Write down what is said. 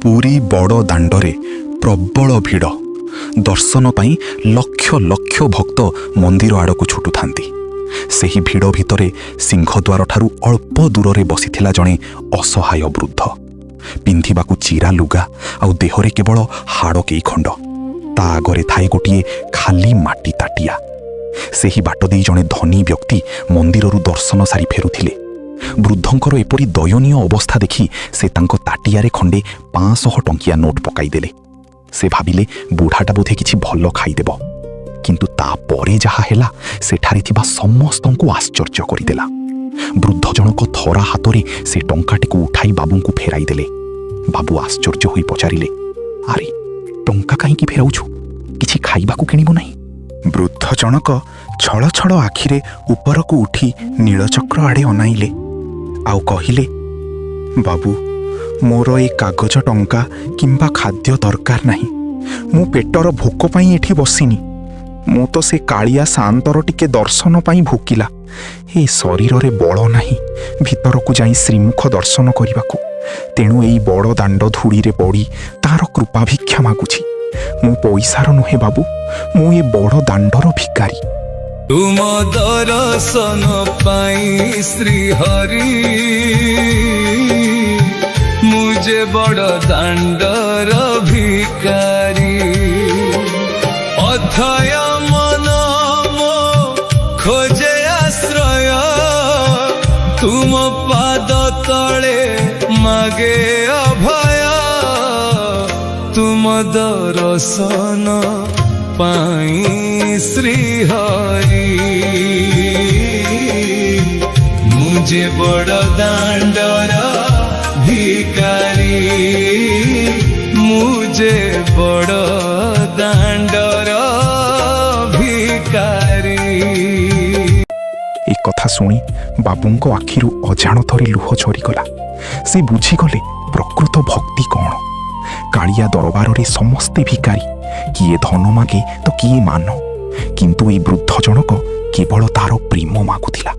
ପୁରୀ ବଡ଼ ଦାଣ୍ଡରେ ପ୍ରବଳ ଭିଡ଼। ଦର୍ଶନ ପାଇଁ ଲକ୍ଷ ଲକ୍ଷ ଭକ୍ତ ମନ୍ଦିର ଆଡ଼କୁ ଛୁଟୁଥାନ୍ତି। ସେହି ଭିଡ଼ ଭିତରେ ସିଂହଦ୍ୱାରଠାରୁ ଅଳ୍ପ ଦୂରରେ ବସିଥିଲା ଜଣେ ଅସହାୟ ବୃଦ୍ଧ। ପିନ୍ଧିବାକୁ ଚିରା ଲୁଗା ଆଉ ଦେହରେ କେବଳ ହାଡ଼ କେଇ ଖଣ୍ଡ। ତା ଆଗରେ ଥାଏ ଗୋଟିଏ ଖାଲି ମାଟି ତାଟିଆ। ସେହି ବାଟ ଦେଇ ଜଣେ ଧନୀ ବ୍ୟକ୍ତି ମନ୍ଦିରରୁ ଦର୍ଶନ ସାରି ଫେରୁଥିଲେ। ବୃଦ୍ଧଙ୍କର ଏପରି ଦୟନୀୟ ଅବସ୍ଥା ଦେଖି ସେ ତାଙ୍କ ତାଟିଆରେ ଖଣ୍ଡେ 500 ଟଙ୍କିଆ ନୋଟ ପକାଇଦେଲେ। ସେ ଭାବିଲେ ବୁଢ଼ାଟା ବୋଧେ କିଛି ଭଲ ଖାଇଦେବ। କିନ୍ତୁ ତାପରେ ଯାହା ହେଲା ସେଠାରେ ଥିବା ସମସ୍ତଙ୍କୁ ଆଶ୍ଚର୍ଯ୍ୟ କରିଦେଲା। ବୃଦ୍ଧ ଜଣକ ଥରା ହାତରେ ସେ ଟଙ୍କାଟିକୁ ଉଠାଇ ବାବୁଙ୍କୁ ଫେରାଇ ଦେଲେ। ବାବୁ ଆଶ୍ଚର୍ଯ୍ୟ ହୋଇ ପଚାରିଲେ, ଆରେ ଟଙ୍କା କାହିଁକି ଫେରାଉଛୁ? କିଛି ଖାଇବାକୁ କିଣିବୁ ନାହିଁ? ବୃଦ୍ଧ ଜଣକ ଛଳ ଛଳ ଆଖିରେ ଉପରକୁ ଉଠି ନୀଳଚକ୍ର ଆଡ଼େ ଅନାଇଲେ ଆଉ କହିଲେ, ବାବୁ, ମୋର ଏ କାଗଜ ଟଙ୍କା କିମ୍ବା ଖାଦ୍ୟ ଦରକାର ନାହିଁ। ମୁଁ ପେଟର ଭୋକ ପାଇଁ ଏଠି ବସିନି। ମୁଁ ତ ସେ କାଳିଆ ଶାନ୍ତର ଟିକେ ଦର୍ଶନ ପାଇଁ ଭୋକିଲା। ଏ ଶରୀରରେ ବଳ ନାହିଁ ଭିତରକୁ ଯାଇ ଶ୍ରୀମୁଖ ଦର୍ଶନ କରିବାକୁ। ତେଣୁ ଏଇ ବଡ଼ ଦାଣ୍ଡ ଧୂଳିରେ ପଡ଼ି ତାର କୃପା ଭିକ୍ଷା ମାଗୁଛି। ମୁଁ ପଇସାର ନୁହେଁ ବାବୁ, ମୁଁ ଏ ବଡ଼ ଦାଣ୍ଡର ଭିକାରୀ। ତୁମ ଦର୍ଶନ ପାଇଁ ଶ୍ରୀହରି ମୁଁ ଯେ ବଡ଼ ଦାଣ୍ଡର ଭିକାରୀ। ଅଥୟ ମନ ମୋ ଖୋଜେ ଆଶ୍ରୟ, ତୁମ ପାଦ ତଳେ ମାଗେ ଅଭୟ। ତୁମ ଦର୍ଶନ ପାଇଁ ଶ୍ରୀହରି ମୁଁ ଯେ ବଡ଼ ଦାଣ୍ଡର ଭିକାରୀ। ମୁଁ ଯେ ବଡ଼ ଦାଣ୍ଡର ଭିକାରୀ। ଏ କଥା ଶୁଣି ବାବୁଙ୍କ ଆଖିରୁ ଅଜାଣତରେ ଲୁହ ଝରିଗଲା। ସେ ବୁଝିଗଲେ ପ୍ରକୃତ ଭକ୍ତି କ'ଣ। କାଳିଆ ଦରବାରରେ ସମସ୍ତେ ଭିକାରୀ, କିଏ ଧନ ମାଗେ ତ କିଏ ମାନ। କିନ୍ତୁ ଏଇ ବୃଦ୍ଧ ଜଣକ କେବଳ ତାର ପ୍ରେମ ମାଗୁଥିଲା।